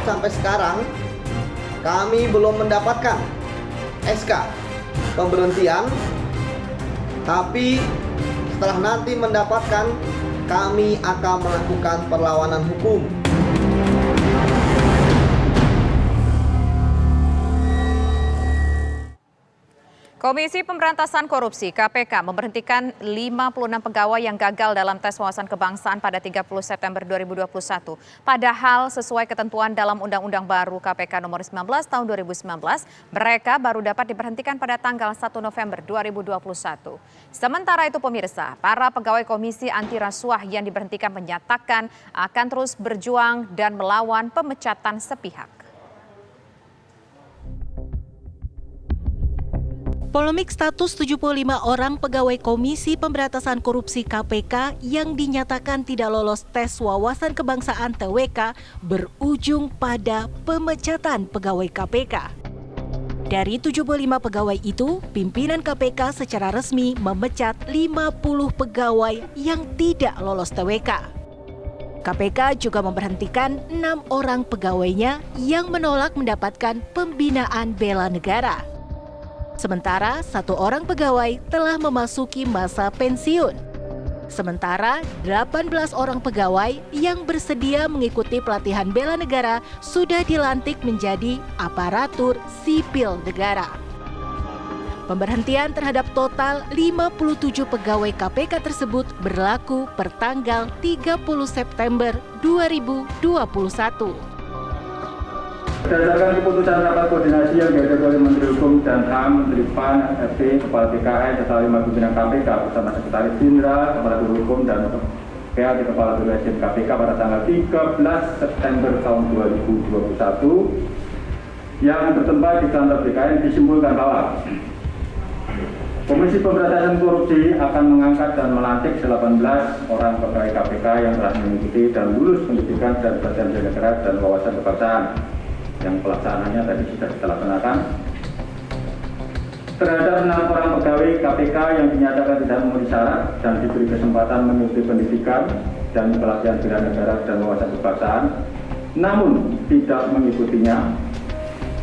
sampai sekarang kami belum mendapatkan SK pemberhentian, tapi setelah nanti mendapatkan, kami akan melakukan perlawanan hukum. Komisi Pemberantasan Korupsi (KPK) memberhentikan 56 pegawai yang gagal dalam tes wawasan kebangsaan pada 30 September 2021. Padahal sesuai ketentuan dalam Undang-Undang Baru KPK Nomor 19 Tahun 2019, mereka baru dapat diberhentikan pada tanggal 1 November 2021. Sementara itu pemirsa, para pegawai Komisi Anti Rasuah yang diberhentikan menyatakan akan terus berjuang dan melawan pemecatan sepihak. Polemik status 75 orang pegawai Komisi Pemberantasan Korupsi KPK yang dinyatakan tidak lolos tes wawasan kebangsaan TWK berujung pada pemecatan pegawai KPK. Dari 75 pegawai itu, pimpinan KPK secara resmi memecat 50 pegawai yang tidak lolos TWK. KPK juga memberhentikan 6 orang pegawainya yang menolak mendapatkan pembinaan bela negara. Sementara 1 orang pegawai telah memasuki masa pensiun. Sementara 18 orang pegawai yang bersedia mengikuti pelatihan bela negara sudah dilantik menjadi aparatur sipil negara. Pemberhentian terhadap total 57 pegawai KPK tersebut berlaku per tanggal 30 September 2021. Berdasarkan keputusan rapat koordinasi yang dihadiri oleh Menteri Hukum dan HAM, Menteri PAN, FP, Kepala BKN, serta 5 pimpinan KPK bersama Sekretaris Jenderal, Kepala Biro Hukum dan PLT Kepala Biro Esdm KPK pada tanggal 13 September tahun 2021 yang bertempat di kantor BKN disimpulkan bahwa Komisi Pemberantasan Korupsi akan mengangkat dan melantik 18 orang pegawai KPK yang telah mengikuti dan lulus pendidikan dan pelatihan bela negara dan wawasan kebangsaan, yang pelaksanaannya tadi sudah kita laksanakan. Terhadap 6 orang pegawai KPK yang dinyatakan tidak memenuhi syarat dan diberi kesempatan mengikuti pendidikan dan pelatihan bela negara dan wawasan kebangsaan, namun tidak mengikutinya,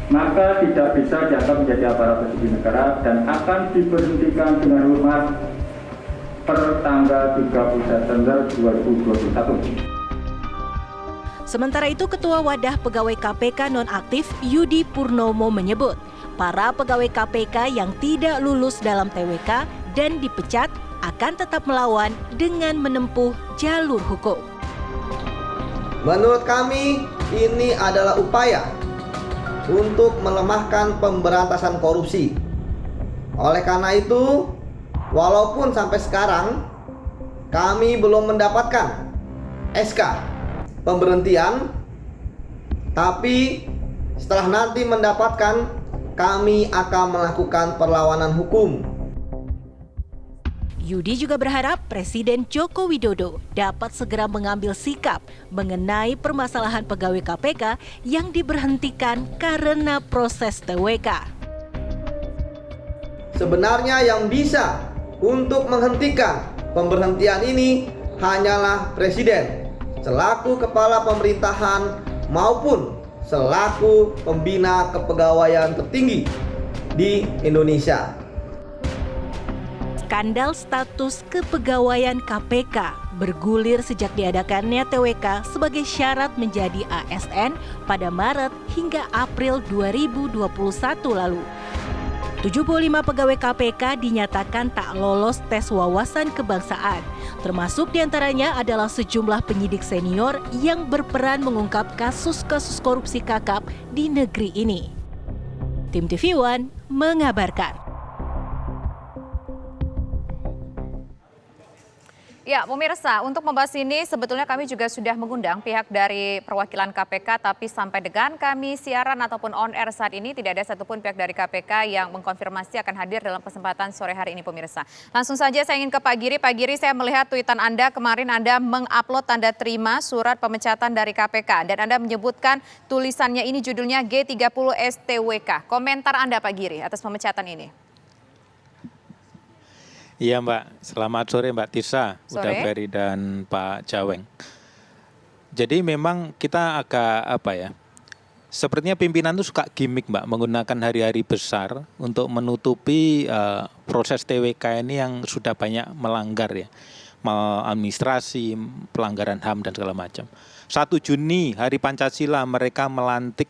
maka tidak bisa dianggap menjadi aparatur sipil negara dan akan diberhentikan dengan hormat per tanggal 30 September 2021. Sementara itu, Ketua Wadah Pegawai KPK Nonaktif Yudi Purnomo menyebut, para pegawai KPK yang tidak lulus dalam TWK dan dipecat akan tetap melawan dengan menempuh jalur hukum. Menurut kami, ini adalah upaya untuk melemahkan pemberantasan korupsi. Oleh karena itu, walaupun sampai sekarang kami belum mendapatkan SK pemberhentian, tapi setelah nanti mendapatkan, kami akan melakukan perlawanan hukum. Yudi juga berharap Presiden Joko Widodo dapat segera mengambil sikap mengenai permasalahan pegawai KPK yang diberhentikan karena proses TWK. Sebenarnya yang bisa untuk menghentikan pemberhentian ini hanyalah Presiden selaku kepala pemerintahan maupun selaku pembina kepegawaian tertinggi di Indonesia. Skandal status kepegawaian KPK bergulir sejak diadakannya TWK sebagai syarat menjadi ASN pada Maret hingga April 2021 lalu. 75 pegawai KPK dinyatakan tak lolos tes wawasan kebangsaan. Termasuk diantaranya adalah sejumlah penyidik senior yang berperan mengungkap kasus-kasus korupsi kakap di negeri ini. Tim TV One mengabarkan. Ya, pemirsa, untuk membahas ini sebetulnya kami juga sudah mengundang pihak dari perwakilan KPK, tapi sampai dengan kami siaran ataupun on air saat ini tidak ada satupun pihak dari KPK yang mengkonfirmasi akan hadir dalam kesempatan sore hari ini, pemirsa. Langsung saja saya ingin ke Pak Giri. Pak Giri, saya melihat tweetan Anda kemarin Anda mengupload tanda terima surat pemecatan dari KPK dan Anda menyebutkan tulisannya ini judulnya G30 STWK. Komentar Anda Pak Giri atas pemecatan ini? Iya Mbak, selamat sore Mbak Tirsa, Sore. Uda Ferry dan Pak Jaweng. Jadi memang kita agak Sepertinya pimpinan itu suka gimmick Mbak, menggunakan hari-hari besar untuk menutupi proses TWK ini yang sudah banyak melanggar ya. Maladministrasi, pelanggaran HAM dan segala macam. 1 Juni hari Pancasila mereka melantik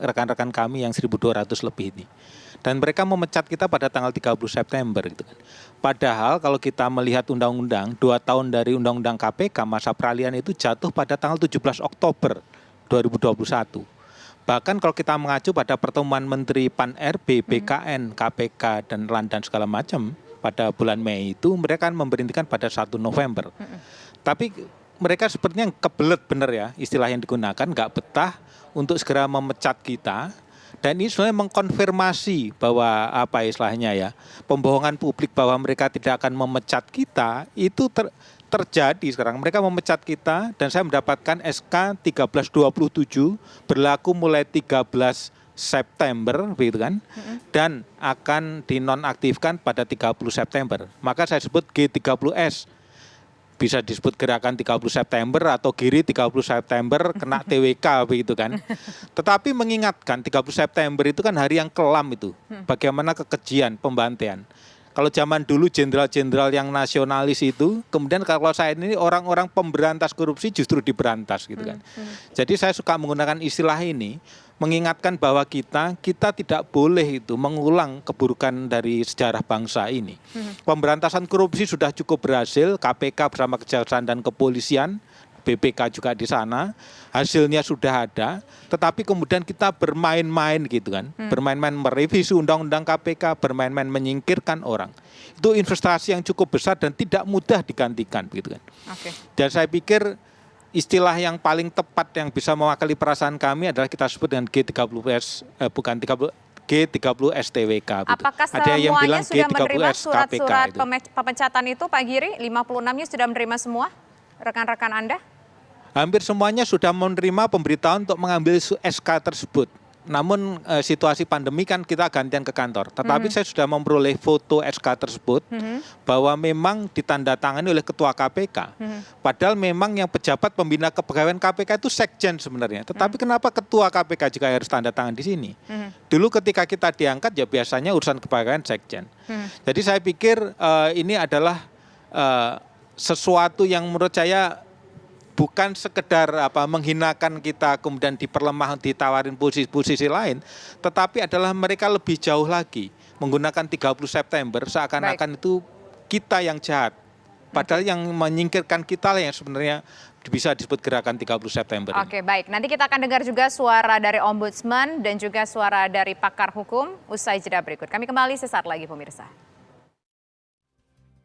rekan-rekan kami yang 1.200 lebih ini. Dan mereka memecat kita pada tanggal 30 September gitu kan. Padahal kalau kita melihat undang-undang 2 tahun dari undang-undang KPK masa peralihan itu jatuh pada tanggal 17 Oktober 2021. Bahkan kalau kita mengacu pada pertemuan Menteri Pan-RB, BKN, KPK, dan LAN dan segala macam pada bulan Mei itu mereka kan memberhentikan pada 1 November. Tapi mereka sepertinya kebelet benar ya istilah yang digunakan, nggak betah untuk segera memecat kita. Dan ini sebenarnya mengkonfirmasi bahwa apa istilahnya ya, pembohongan publik bahwa mereka tidak akan memecat kita itu terjadi sekarang. Mereka memecat kita dan saya mendapatkan SK 1327 berlaku mulai 13 September begitu kan. Dan akan dinonaktifkan pada 30 September. Maka saya sebut G30S. Bisa disebut gerakan 30 September atau Giri 30 September kena TWK begitu kan. Tetapi mengingatkan 30 September itu kan hari yang kelam itu. Bagaimana kekejian, pembantaian. Kalau zaman dulu jenderal-jenderal yang nasionalis itu, kemudian kalau saya ini orang-orang pemberantas korupsi justru diberantas gitu kan. Jadi saya suka menggunakan istilah ini, mengingatkan bahwa kita tidak boleh itu mengulang keburukan dari sejarah bangsa ini. Pemberantasan korupsi sudah cukup berhasil, KPK bersama Kejaksaan dan Kepolisian, BPK juga di sana, hasilnya sudah ada, tetapi kemudian kita bermain-main gitu kan, bermain-main merevisi undang-undang KPK, bermain-main menyingkirkan orang. Itu investasi yang cukup besar dan tidak mudah digantikan gitu kan. Dan saya pikir istilah yang paling tepat yang bisa mewakili perasaan kami adalah kita sebut dengan G30S, bukan 30 G30STWK. Apakah ada yang bilang sudah menerima G30S surat-surat KPK pemecatan itu Pak Giri? 56-nya sudah menerima semua rekan-rekan Anda? Hampir semuanya sudah menerima pemberitahuan untuk mengambil SK tersebut. Namun situasi pandemi kan kita gantian ke kantor. Tetapi saya sudah memperoleh foto SK tersebut bahwa memang ditandatangani oleh Ketua KPK. Padahal memang yang pejabat pembina kepegawaian KPK itu sekjen sebenarnya. Tetapi kenapa Ketua KPK juga harus tanda tangan di sini? Dulu ketika kita diangkat ya biasanya urusan kepegawaian sekjen. Jadi saya pikir ini adalah sesuatu yang menurut saya bukan sekedar menghinakan kita kemudian diperlemah, ditawarin posisi lain, tetapi adalah mereka lebih jauh lagi menggunakan 30 September seakan-akan itu kita yang jahat. Padahal yang menyingkirkan kita lah yang sebenarnya bisa disebut gerakan 30 September. Oke, baik. Nanti kita akan dengar juga suara dari Ombudsman dan juga suara dari pakar hukum usai jeda berikut. Kami kembali sesaat lagi pemirsa.